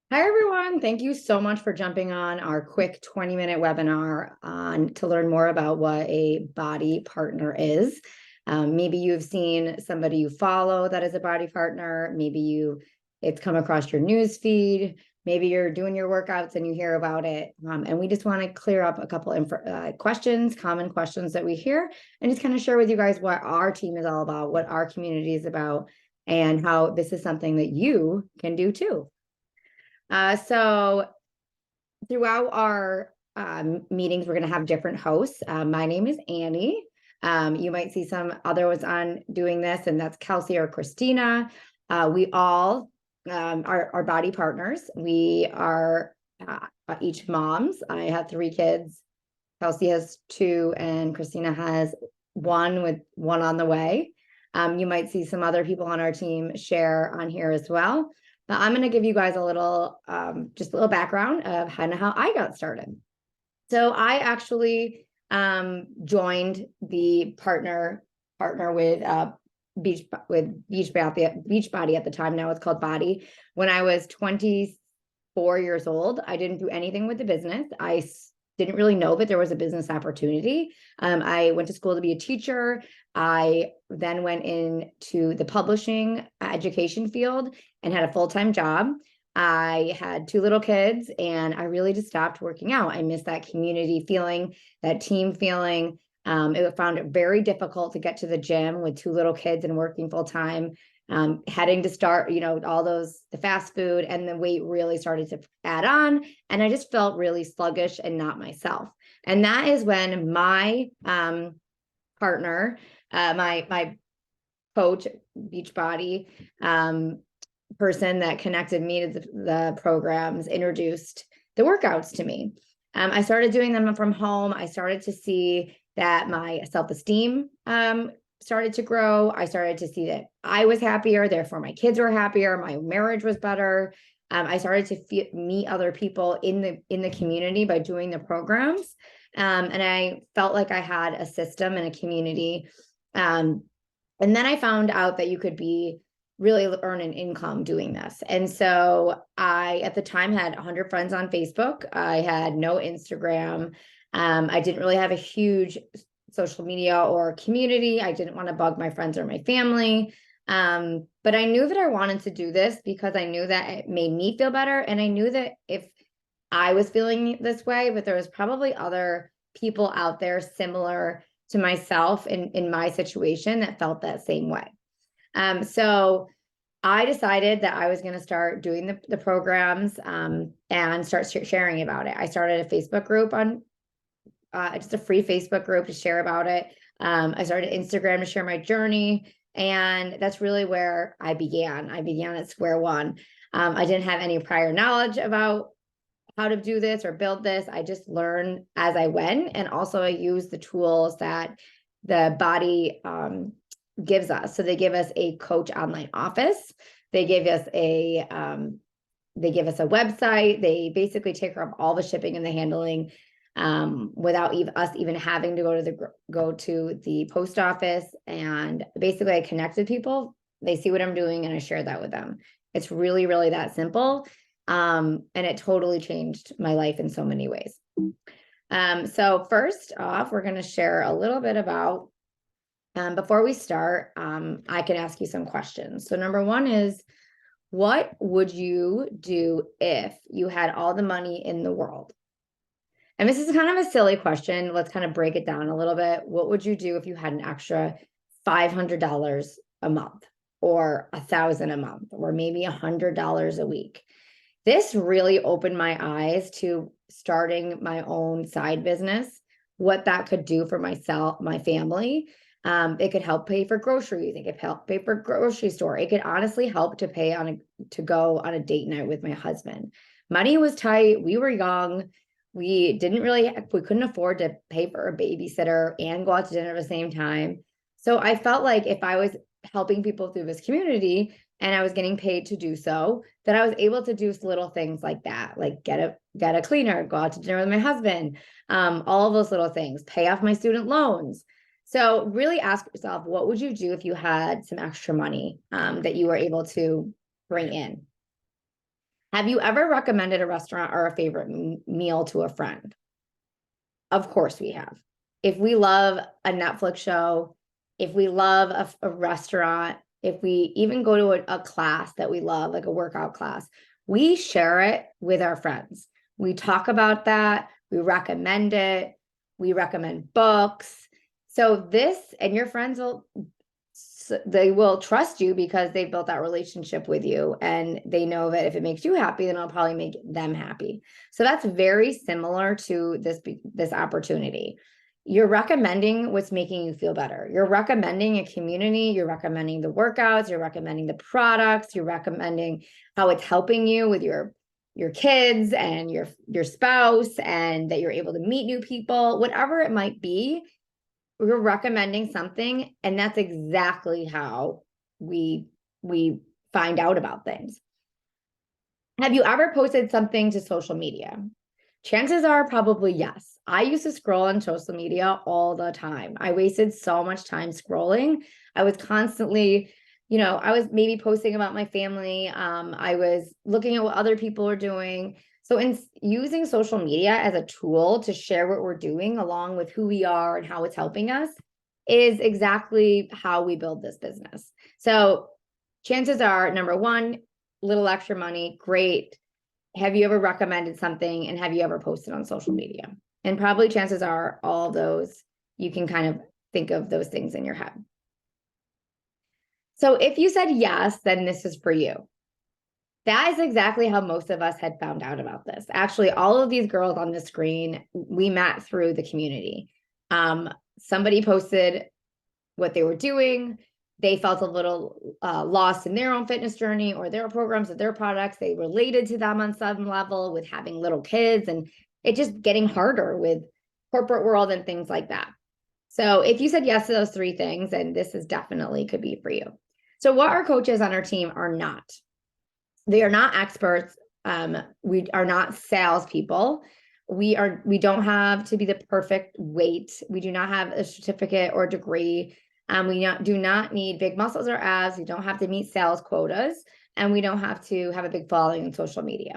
Hi, everyone. Thank you so much for jumping on our quick 20-minute webinar on to learn more about what a body partner is. Maybe you've seen somebody you follow that is a body partner. It's come across your news feed. Maybe you're doing your workouts and you hear about it. And we just want to clear up a couple questions, common questions that we hear, and just kind of share with you guys what our team is all about, what our community is about, and how this is something that you can do too. So throughout our meetings, we're going to have different hosts. My name is Annie. You might see some other ones on doing this, and that's Kelsey or Christina. We all are body partners. We are each moms. I have 3 kids. Kelsey has 2, and Christina has 1 with 1 on the way. You might see some other people on our team share on here as well. But I'm going to give you guys just a little background of kind of how I got started. So I actually joined the partner with Beachbody at the time. Now it's called Body. When I was 24 years old, I didn't do anything with the business. I didn't really know that there was a business opportunity. I went to school to be a teacher. I then went into the publishing education field and had a full-time job. I had 2 little kids, and I really just stopped working out. I missed that community feeling, that team feeling. I found it very difficult to get to the gym with 2 little kids and working full-time. Heading to start, the fast food, and the weight really started to add on. And I just felt really sluggish and not myself. And that is when my partner, my coach, Beachbody, person that connected me to the programs, introduced the workouts to me. I started doing them from home. I started to see that my self-esteem started to grow. I started to see that I was happier, therefore my kids were happier, my marriage was better. I started to meet other people in the community by doing the programs. And I felt like I had a system and a community. And then I found out that you could really earn an income doing this. And so I, at the time, had 100 friends on Facebook. I had no Instagram. I didn't really have a huge social media or community. I didn't want to bug my friends or my family. But I knew that I wanted to do this because I knew that it made me feel better. And I knew that if I was feeling this way, but there was probably other people out there similar to myself in my situation that felt that same way. So I decided that I was going to start doing the programs and start sharing about it. I started a Facebook group on just a free Facebook group to share about it. I started Instagram to share my journey. And that's really where I began. I began at square one. I didn't have any prior knowledge about how to do this or build this. I just learned as I went. And also I use the tools that the Body gives us. So they give us a coach online office. They give us a website. They basically take care of all the shipping and the handling without us even having to go to the post office. And basically I connect with people. They see what I'm doing and I share that with them. It's really, really that simple. And it totally changed my life in so many ways. So first off, we're going to share a little bit about, before we start, I can ask you some questions. So number 1 is, what would you do if you had all the money in the world? And this is kind of a silly question. Let's kind of break it down a little bit. What would you do if you had an extra $500 a month, or $1,000 a month, or maybe $100 a week? This really opened my eyes to starting my own side business, what that could do for myself, my family. It could help pay for groceries. It could help pay for grocery store. It could honestly help to to go on a date night with my husband. Money was tight. We were young. We couldn't afford to pay for a babysitter and go out to dinner at the same time. So I felt like if I was helping people through this community and I was getting paid to do so, that I was able to do little things like that, like get a cleaner, go out to dinner with my husband, all of those little things, pay off my student loans. So really ask yourself, what would you do if you had some extra money that you were able to bring in? Have you ever recommended a restaurant or a favorite meal to a friend? Of course we have. If we love a Netflix show, if we love a restaurant, if we even go to a class that we love, like a workout class, we share it with our friends. We talk about that. We recommend it. We recommend books. So this, and your friends they will trust you because they've built that relationship with you, and they know that if it makes you happy, then it'll probably make them happy. So that's very similar to this opportunity. You're recommending what's making you feel better. You're recommending a community, you're recommending the workouts, you're recommending the products, you're recommending how it's helping you with your kids and your spouse, and that you're able to meet new people, whatever it might be. We're recommending something, and that's exactly how we find out about things. Have you ever posted something to social media? Chances are probably yes. I used to scroll on social media all the time. I wasted so much time scrolling. I was constantly, I was maybe posting about my family. I was looking at what other people were doing. So in using social media as a tool to share what we're doing along with who we are and how it's helping us is exactly how we build this business. So chances are, number one, little extra money, great. Have you ever recommended something, and have you ever posted on social media? And probably chances are all those, you can kind of think of those things in your head. So if you said yes, then this is for you. That is exactly how most of us had found out about this. Actually, all of these girls on the screen, we met through the community. Somebody posted what they were doing. They felt a little lost in their own fitness journey or their programs or their products. They related to them on some level with having little kids, and it just getting harder with corporate world and things like that. So if you said yes to those three things, then this is definitely could be for you. So what our coaches on our team are not. They are not experts. We are not salespeople. We don't have to be the perfect weight. We do not have a certificate or degree. We do not need big muscles or abs. We don't have to meet sales quotas, and we don't have to have a big following on social media.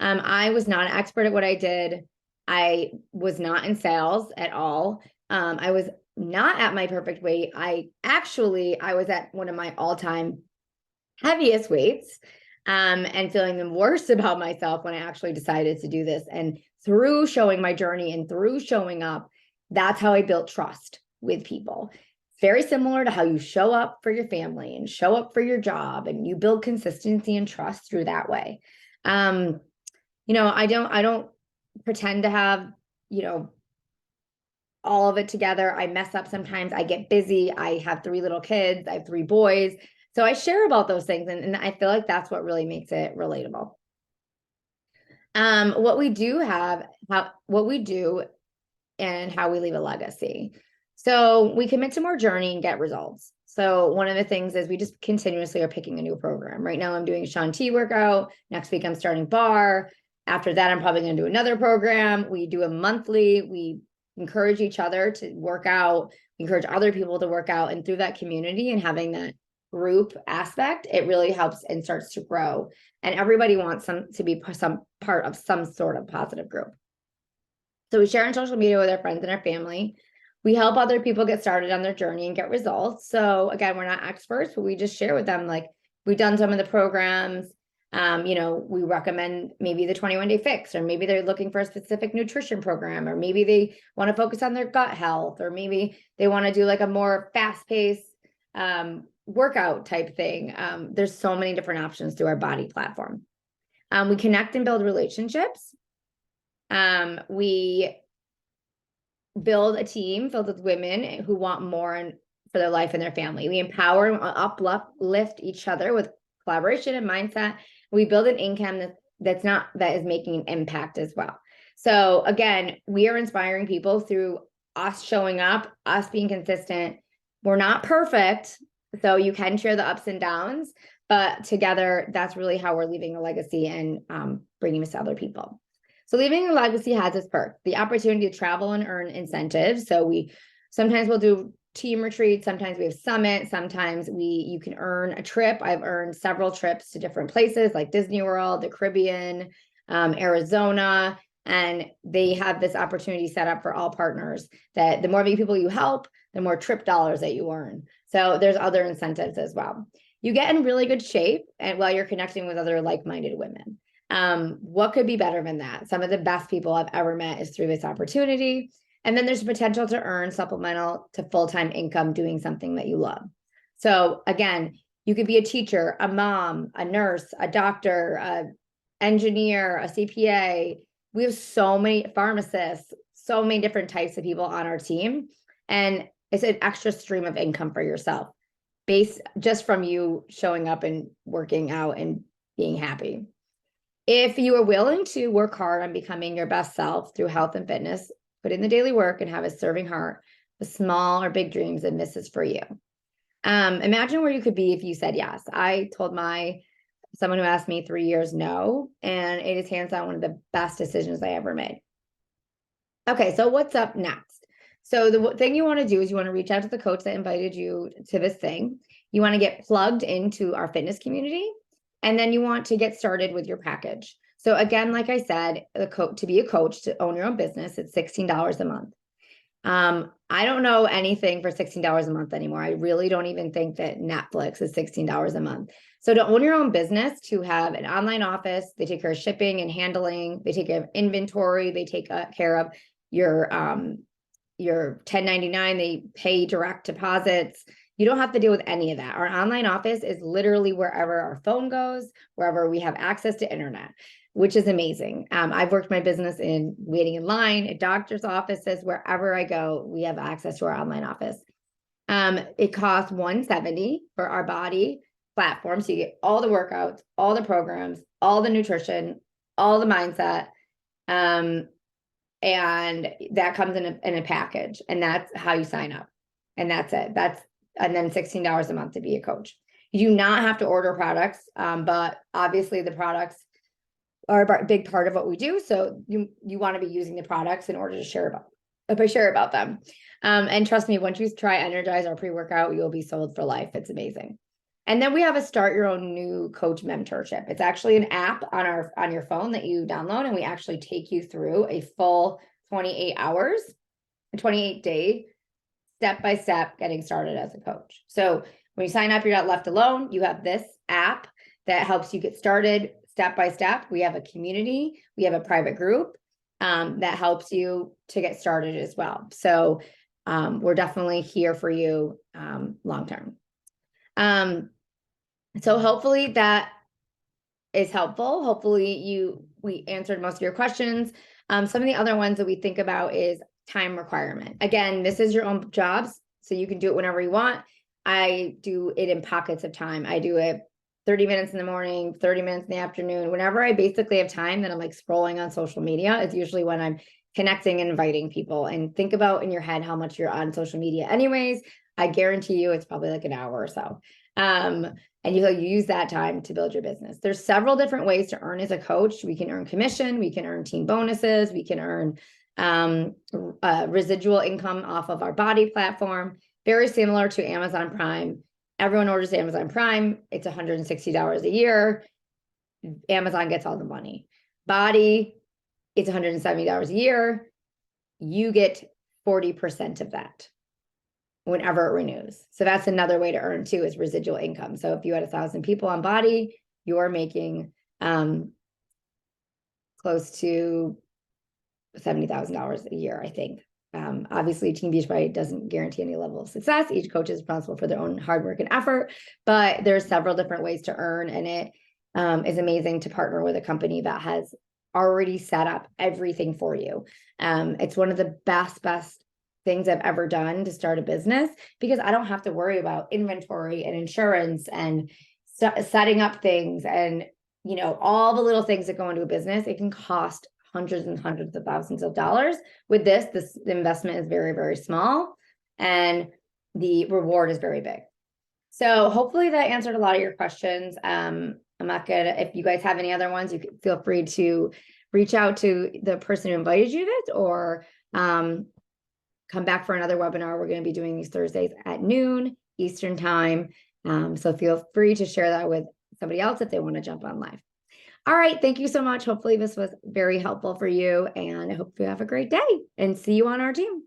I was not an expert at what I did. I was not in sales at all. I was not at my perfect weight. I was at one of my all-time heaviest weights, and feeling the worst about myself when I actually decided to do this. And through showing my journey and through showing up, that's how I built trust with people. Very similar to how you show up for your family and show up for your job, and you build consistency and trust through that way. I don't pretend to have, all of it together. I mess up sometimes. I get busy. I have 3 little kids. I have 3 boys. So I share about those things, and I feel like that's what really makes it relatable. What we do and how we leave a legacy. So we commit to more journey and get results. So one of the things is we just continuously are picking a new program. Right now I'm doing a Shaun T workout. Next week I'm starting bar. After that, I'm probably going to do another program. We do a monthly. We encourage each other to work out. We encourage other people to work out. And through that community and having that group aspect, it really helps and starts to grow. And everybody wants to be some part of some sort of positive group. So we share on social media with our friends and our family. We help other people get started on their journey and get results. So again, we're not experts, but we just share with them, like, we've done some of the programs. We recommend maybe the 21-day fix, or maybe they're looking for a specific nutrition program, or maybe they want to focus on their gut health, or maybe they want to do like a more fast-paced workout type thing. There's so many different options through our body platform. We connect and build relationships. We build a team filled with women who want more for their life and their family. We empower and uplift each other with collaboration and mindset. We build an income that is making an impact as well. So again, we are inspiring people through us showing up, us being consistent. We're not perfect, so you can share the ups and downs, but together, that's really how we're leaving a legacy and bringing this to other people. So leaving a legacy has its perk, the opportunity to travel and earn incentives. So sometimes we'll do team retreats. Sometimes we have summits. Sometimes you can earn a trip. I've earned several trips to different places like Disney World, the Caribbean, Arizona. And they have this opportunity set up for all partners that the more people you help, the more trip dollars that you earn. So there's other incentives as well. You get in really good shape and while you're connecting with other like-minded women. What could be better than that? Some of the best people I've ever met is through this opportunity. And then there's potential to earn supplemental to full-time income doing something that you love. So again, you could be a teacher, a mom, a nurse, a doctor, an engineer, a CPA. We have so many pharmacists, so many different types of people on our team. And it's an extra stream of income for yourself based just from you showing up and working out and being happy. If you are willing to work hard on becoming your best self through health and fitness, put in the daily work and have a serving heart with small or big dreams, and this is for you. Imagine where you could be if you said yes. I told someone who asked me 3 years no, and it is hands down one of the best decisions I ever made. Okay, so what's up next? So the thing you want to do is you want to reach out to the coach that invited you to this thing. You want to get plugged into our fitness community, and then you want to get started with your package. So again, like I said, to be a coach, to own your own business, it's $16 a month. I don't know anything for $16 a month anymore. I really don't even think that Netflix is $16 a month. So to own your own business, to have an online office, they take care of shipping and handling, they take care of inventory, they take care of your 1099, they pay direct deposits. You don't have to deal with any of that. Our online office is literally wherever our phone goes, wherever we have access to internet, which is amazing. I've worked my business in waiting in line, at doctor's offices, wherever I go, we have access to our online office. It costs $170 for our Body platform. So you get all the workouts, all the programs, all the nutrition, all the mindset. And that comes in a package, and that's how you sign up. And that's it. And then $16 a month to be a coach. You do not have to order products, but obviously the products are a big part of what we do. So you want to be using the products in order to share about them. And trust me, once you try Energize, our pre-workout, you'll be sold for life. It's amazing. And then we have a Start Your Own New Coach mentorship. It's actually an app on your phone that you download, and we actually take you through a full 28 hours, a 28-day, step-by-step getting started as a coach. So when you sign up, you're not left alone. You have this app that helps you get started step-by-step. We have a community. We have a private group that helps you to get started as well. So we're definitely here for you long-term. So hopefully that is helpful. Hopefully we answered most of your questions. Some of the other ones that we think about is time requirement. Again, this is your own jobs, so you can do it whenever you want. I do it in pockets of time. I do it 30 minutes in the morning, 30 minutes in the afternoon. Whenever I basically have time that I'm like scrolling on social media, it's usually when I'm connecting and inviting people. And think about in your head how much you're on social media anyways. I guarantee you it's probably like an hour or so. And you use that time to build your business. There's several different ways to earn as a coach. We can earn commission, we can earn team bonuses, we can earn residual income off of our Body platform, very similar to Amazon Prime. Everyone orders Amazon Prime. It's $160 a year. Amazon gets all the money. Body, it's $170 a year. You get 40% of that whenever it renews. So that's another way to earn too, is residual income. So if you had 1,000 people on Body, you're making close to $70,000 a year, I think. Obviously, Team Beachbody doesn't guarantee any level of success. Each coach is responsible for their own hard work and effort, but there's several different ways to earn, and it is amazing to partner with a company that has already set up everything for you. It's one of the best things I've ever done to start a business, because I don't have to worry about inventory and insurance and setting up things and, all the little things that go into a business. It can cost hundreds and hundreds of thousands of dollars. With this investment is very, very small, and the reward is very big. So hopefully that answered a lot of your questions. I'm not gonna, if you guys have any other ones, you can feel free to reach out to the person who invited you to this, or come back for another webinar. We're going to be doing these Thursdays at noon Eastern time. So feel free to share that with somebody else if they want to jump on live. All right. Thank you so much. Hopefully this was very helpful for you, and I hope you have a great day and see you on our team.